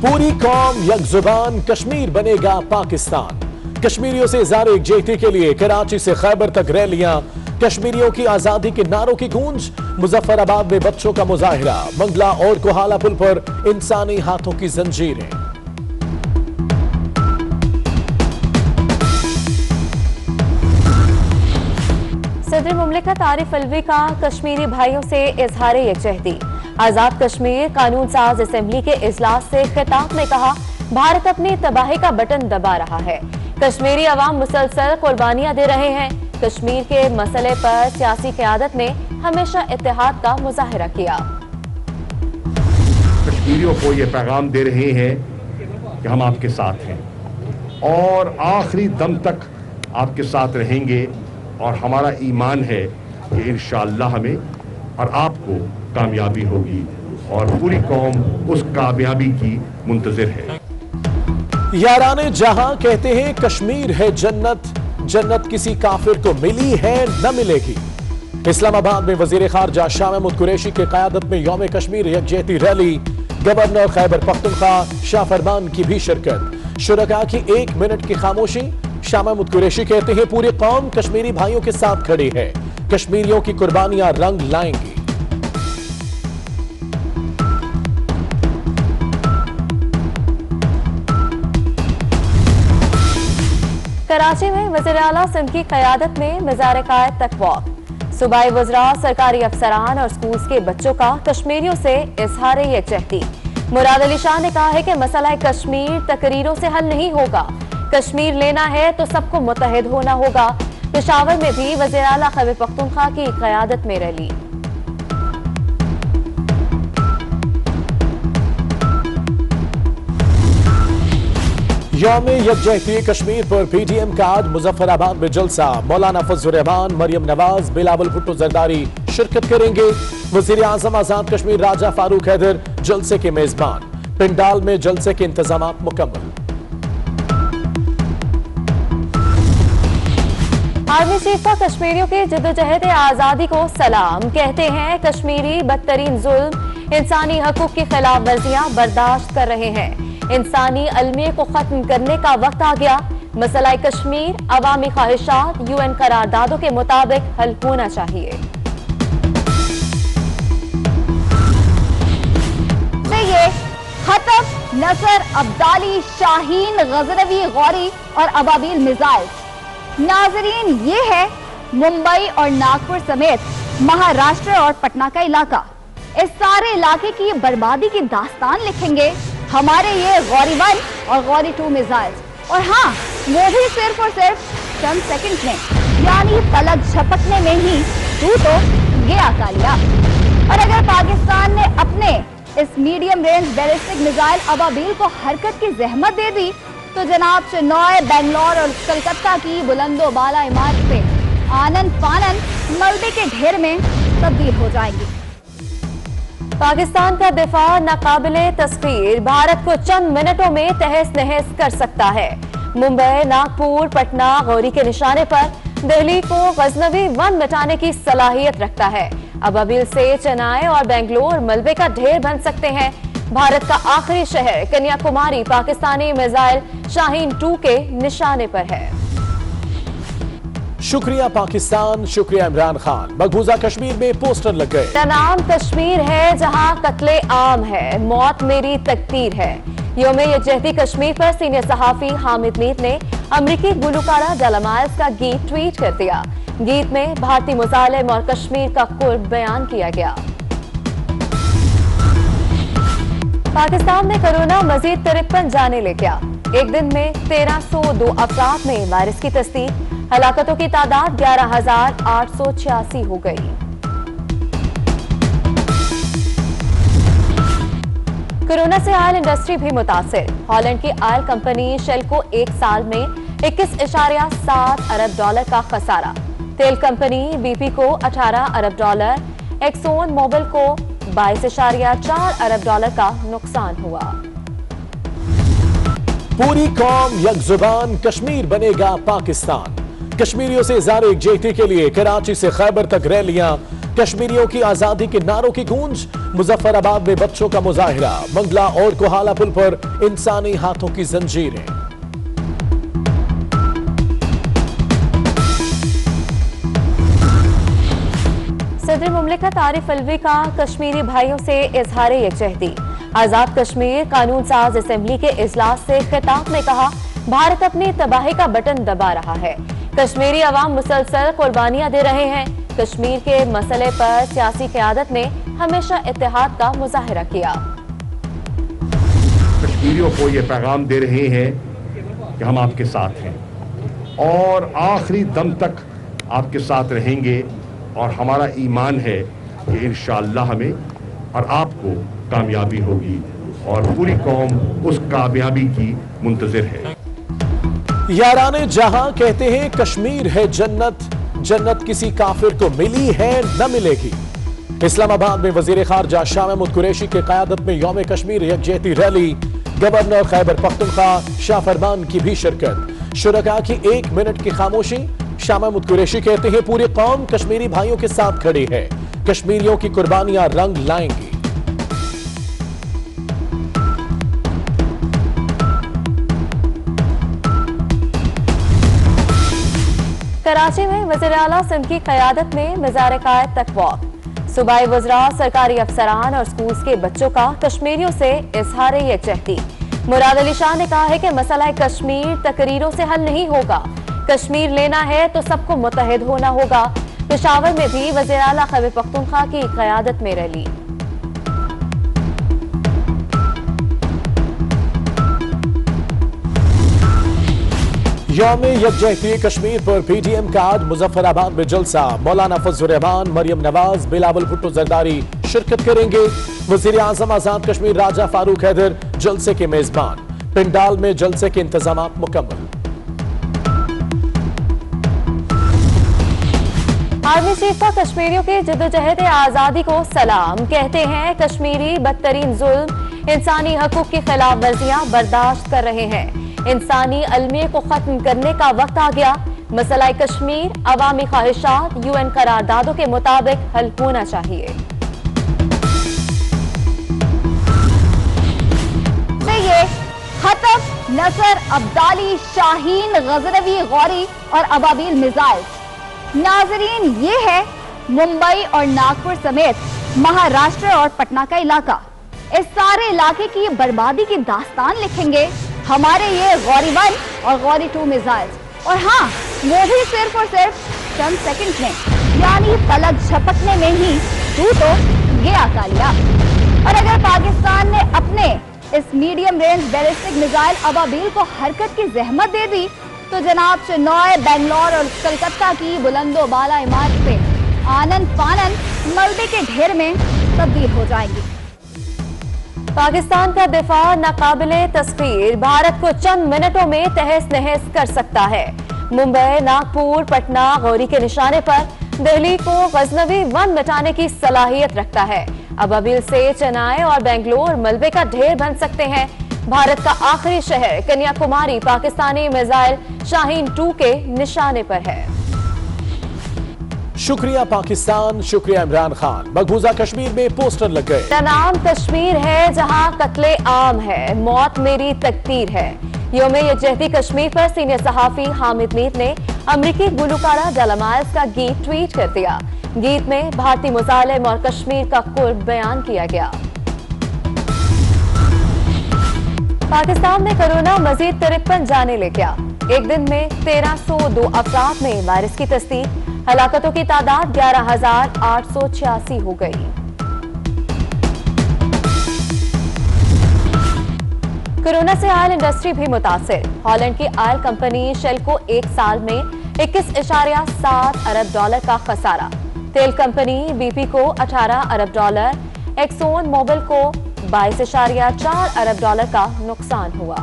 पूरी कौम यकजुबान, कश्मीर बनेगा पाकिस्तान। कश्मीरियों से इज़हार यकजहती के लिए कराची से खैबर तक रैलियां, कश्मीरियों की आजादी के नारों की गूंज। मुजफ्फराबाद में बच्चों का मुजाहिरा, मंगला और कोहाला पुल पर इंसानी हाथों की जंजीरें। सदर मुमलिकत आरिफ अलवी का कश्मीरी भाइयों से इजहार यकजहती। आजाद कश्मीर कानून साज असेंबली के इजलास से खिताब में कहा, भारत अपनी तबाही का बटन दबा रहा है। कश्मीरी अवाम मुसलसल कुर्बानियां दे रहे हैं। कश्मीर के मसले पर सियासी क़यादत ने हमेशा इत्तेहाद का मुजाहिरा किया। कश्मीरियों को ये पैगाम दे रहे हैं कि हम आपके साथ हैं और आखिरी दम तक आपके साथ रहेंगे, और हमारा ईमान है कि इंशाअल्लाह हमें और आपको कामयाबी होगी और पूरी कौम उस कामयाबी की मुंतजिर है। याराने जहां कहते हैं कश्मीर है जन्नत, जन्नत किसी काफिर को मिली है न मिलेगी। इस्लामाबाद में वजीर खारजा शाह महमूद कुरैशी की क़यादत में यौम कश्मीर यकजहती रैली, गवर्नर खैबर पख्तूनख्वा शाह फरमान की भी शिरकत। शुरका की 1 मिनट की खामोशी। शाह महमूद कुरैशी कहते हैं पूरी कौम कश्मीरी भाइयों के साथ खड़ी है, कश्मीरियों की कुर्बानियां रंग लाएंगी। कराची में वज़ीर आला सिंध की क़यादत में मज़ार-ए-क़ायद तक वॉक। सूबाई वज़रा, सरकारी अफसरान और स्कूल्स के बच्चों का कश्मीरियों से इज़हार यकजहती। मुराद अली शाह ने कहा है कि मसला कश्मीर तकरीरों से हल नहीं होगा, कश्मीर लेना है तो सबको मुत्तहिद होना होगा। पेशावर में भी वज़ीर आला खैबर पख्तूनख्वा की क़यादत में रैली। यौम यकजहती कश्मीर पर पीडीएम का आज मुजफ्फराबाद में जलसा। मौलाना फजल रहमान, मरियम नवाज, बिलावल भुट्टो जरदारी शिरकत करेंगे। वजीर आजम आजाद कश्मीर राजा फारूक हैदर जलसे के मेजबान। पिंडाल में जलसे के इंतजाम मुकम्मल। आर्मी चीफ का कश्मीरियों के जद्दोजहद आजादी को सलाम। कहते हैं कश्मीरी बदतरीन जुल्म, इंसानी हकूक की खिलाफ वर्जियां बर्दाश्त कर रहे हैं। इंसानी अलमिये को खत्म करने का वक्त आ गया। मसला कश्मीर अवामी ख्वाहिशात यूएन करारदादों के मुताबिक हल होना चाहिए। ये खतब, नसर, अब्दाली, शाहीन, गजनवी, गौरी और अबाबील मिसाइल। नाजरीन, ये है मुंबई और नागपुर समेत महाराष्ट्र और पटना का इलाका। इस सारे इलाके की बर्बादी की दास्तान लिखेंगे हमारे ये गौरी 1 और गौरी 2 मिसाइल। और हाँ, वो भी सिर्फ और सिर्फ चंद सेकंड में, यानी पलक झपकने में ही तू तो गया कालिया। और अगर पाकिस्तान ने अपने इस medium range ballistic missile Ababeel को हरकत की जहमत दे दी तो जनाब चेन्नई, बेंगलोर और कलकत्ता की बुलंदो बाला इमारतें आनन फानन मलबे के ढेर में तब्दील हो जाएंगी। पाकिस्तान का दिफा नाकाबिले तस्खीर, भारत को चंद मिनटों में तहस नहस कर सकता है। मुंबई, नागपुर, पटना गौरी के निशाने पर दिल्ली को गजनवी 1 मिटाने की सलाहियत रखता है। अबाबील से चेन्नई और बेंगलोर मलबे का ढेर बन सकते हैं। भारत का आखिरी शहर कन्याकुमारी पाकिस्तानी मिसाइल शाहीन 2 के निशाने पर है। शुक्रिया पाकिस्तान, शुक्रिया इमरान खान। मकबूजा कश्मीर में पोस्टर लग गए। मेरा नाम कश्मीर है जहां कत्ले आम है, मौत मेरी तकदीर है। यौम यकजहती कश्मीर पर सीनियर सहाफी हामिद मीर ने अमरीकी गुलकारा जलामाइल्स का गीत ट्वीट कर दिया। गीत में भारतीय मुजालिम और कश्मीर का कुर्ब बयान किया गया। पाकिस्तान में कोरोना मजीद 53 जाने ले गया। एक दिन में 1302 अफराद में वायरस की तस्दीक। हलाकतों की तादाद 11,886 हो गई। कोरोना से ऑयल इंडस्ट्री भी मुतासिर। हॉलैंड की ऑयल कंपनी शेल को एक साल में 21.7 अरब डॉलर का खसारा। तेल कंपनी BP को 18 अरब डॉलर, एक्सोन मोबिल को 22.4 अरब डॉलर का नुकसान हुआ। पूरी कौम यकजुबान, कश्मीर बनेगा पाकिस्तान। कश्मीरियों से इज़हार यकजहती के लिए कराची से खैबर तक रैलियां, कश्मीरियों की आजादी के नारों की गूंज, मुजफ्फराबाद में बच्चों का मुजाहिरा, मंगला और कोहाला पुल पर इंसानी हाथों की जंजीरें। सदर मुमलिकत आरिफ अलवी का कश्मीरी भाइयों से इजहार यकजहती। आजाद कश्मीर कानून साज असेंबली के इजलास से खिताब में कहा, भारत अपनी तबाही का बटन दबा रहा है। कश्मीरी अवाम मुसलसल कुर्बानियां दे रहे हैं। कश्मीर के मसले पर सियासी क़यादत ने हमेशा इत्तेहाद का मुजाहिरा किया। कश्मीरियों को ये पैगाम दे रहे हैं कि हम आपके साथ हैं और आखिरी दम तक आपके साथ रहेंगे, और हमारा ईमान है कि इंशाअल्लाह हमें और आपको कामयाबी होगी और पूरी कौम उस कामयाबी की मुंतजिर है। याराने जहां कहते हैं कश्मीर है जन्नत, जन्नत किसी काफिर को मिली है न मिलेगी। इस्लामाबाद में वजीर खारजा शाह महमूद कुरैशी की क़यादत में यौम कश्मीर यकजहती रैली, गवर्नर खैबर पख्तूनख्वा शाह फरमान की भी शिरकत। शुरका की 1 मिनट की खामोशी। शाह महमूद कुरैशी कहते हैं पूरी कौम कश्मीरी भाइयों के साथ खड़ी है, कश्मीरियों की कुर्बानियां रंग लाएंगी। कराची में वज़ीर आला सिंध की क़यादत में मज़ार-ए-कायद तक वॉक। सूबाई वज़रा, सरकारी अफसरान और स्कूल्स के बच्चों का कश्मीरियों से इजहार यकजहती। मुराद अली शाह ने कहा है कि मसला कश्मीर तकरीरों से हल नहीं होगा, कश्मीर लेना है तो सबको मुत्तहिद होना होगा। पेशावर में भी वज़ीर आला खैबर पख्तूनख्वा की क़यादत में रैली। यौम यकजहती कश्मीर पर पीडीएम का आज मुजफ्फराबाद में जलसा। मौलाना फजल रहमान, मरियम नवाज, बिलावल भुट्टो जरदारी शिरकत करेंगे। वजीर आजम आजाद कश्मीर राजा फारूक हैदर जलसे के मेजबान। पिंडाल में जलसे के इंतजाम मुकम्मल। आर्मी चीफ का कश्मीरियों की जद्दोजहद आजादी को सलाम। कहते हैं कश्मीरी बदतरीन जुल्म, इंसानी हकूक की खिलाफ वर्जियां बर्दाश्त कर रहे हैं। इंसानी अलमिया को खत्म करने का वक्त आ गया। मसला कश्मीर अवामी ख्वाहिशात यूएन करारदादों के मुताबिक हल होना चाहिए। खतब, नसर, अब्दाली, शाहीन, गजनवी, गौरी और अबाबील मिसाइल। नाजरीन, ये है मुंबई और नागपुर समेत महाराष्ट्र और पटना का इलाका। इस सारे इलाके की बर्बादी की दास्तान लिखेंगे हमारे ये गौरी 1 और गौरी 2 मिसाइल। और हाँ, वो भी सिर्फ और सिर्फ चंद सेकंड में, यानी पलक झपकने में ही तू तो गया कालिया। और अगर पाकिस्तान ने अपने इस medium range ballistic missile Ababeel को हरकत की जहमत दे दी तो जनाब चेन्नई, बेंगलोर और कलकत्ता की बुलंदो बाला इमारतें आनन फानन मलबे के ढेर में तब्दील हो जाएंगी। पाकिस्तान का दिफा नाकाबिले तस्खीर, भारत को चंद मिनटों में तहस नहस कर सकता है। मुंबई, नागपुर, पटना गौरी के निशाने पर दिल्ली को गजनवी 1 मिटाने की सलाहियत रखता है। अबाबील से चेन्नई और बेंगलोर मलबे का ढेर बन सकते हैं। भारत का आखिरी शहर कन्याकुमारी पाकिस्तानी मिसाइल शाहीन 2 के निशाने पर है। शुक्रिया पाकिस्तान, शुक्रिया इमरान खान। मकबूजा कश्मीर में पोस्टर लग गए। मेरा नाम कश्मीर है जहां कत्ले आम है, मौत मेरी तकदीर है। यौम यकजहती कश्मीर पर सीनियर सहाफी हामिद मीर ने अमरीकी गुलकारा डलामाइल्स का गीत ट्वीट कर दिया। गीत में भारतीय मुजालिम और कश्मीर का कुर्ब बयान किया गया। पाकिस्तान में कोरोना मजीद 53 जाने ले गया। एक दिन में 1302 अफराद में वायरस की तस्दीक। हलाकतों की तादाद 11,886 हो गई। कोरोना से ऑयल इंडस्ट्री भी मुतासिर। हॉलैंड की ऑयल कंपनी शेल को एक साल में $21.7 अरब का खसारा। तेल कंपनी BP को $18 अरब, एक्सोन मोबिल को $22.4 अरब का नुकसान हुआ।